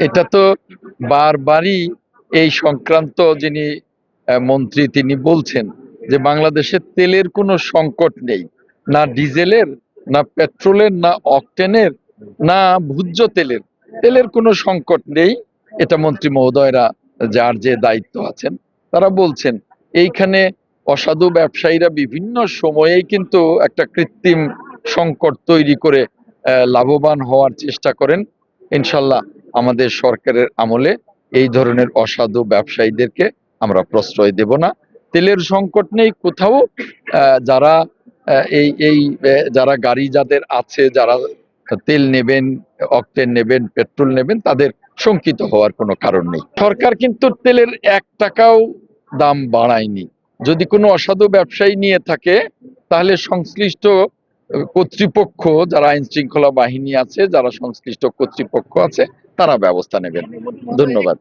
এটা তো বারবারই এই সংক্রান্ত যিনি মন্ত্রী তিনি বলছেন যে বাংলাদেশে তেলের কোনো সংকট নেই, না ডিজেলের, না পেট্রোলের, না অকটেনের, না ভোজ্য তেলের। তেলের কোনো সংকট নেই। এটা মন্ত্রী মহোদয়রা যার যে দায়িত্ব আছেন তারা বলছেন। এইখানে অসাধু ব্যবসায়ীরা বিভিন্ন সময়েই কিন্তু একটা কৃত্রিম সংকট তৈরি করে লাভবান হওয়ার চেষ্টা করেন। ইনশাল্লাহ আমাদের সরকারের আমলে এই ধরনের অসাধু ব্যবসায়ীদেরকে আমরা প্রশ্রয় দেব না। তেলের সংকট নেই কোথাও। যারা যারা গাড়ি যাদের আছে, যারা তেল নেবেন, অকটেন নেবেন, পেট্রোল নেবেন, তাদের শঙ্কিত হওয়ার কোনো কারণ নেই। সরকার কিন্তু তেলের 1 টাকাও দাম বাড়ায়নি। যদি কোনো অসাধু ব্যবসায়ী নিয়ে থাকে তাহলে সংশ্লিষ্ট কর্তৃপক্ষ, যারা আইন শৃঙ্খলা বাহিনী আছে, যারা সংশ্লিষ্ট কর্তৃপক্ষ আছে, তারা ব্যবস্থা নেবেন। ধন্যবাদ।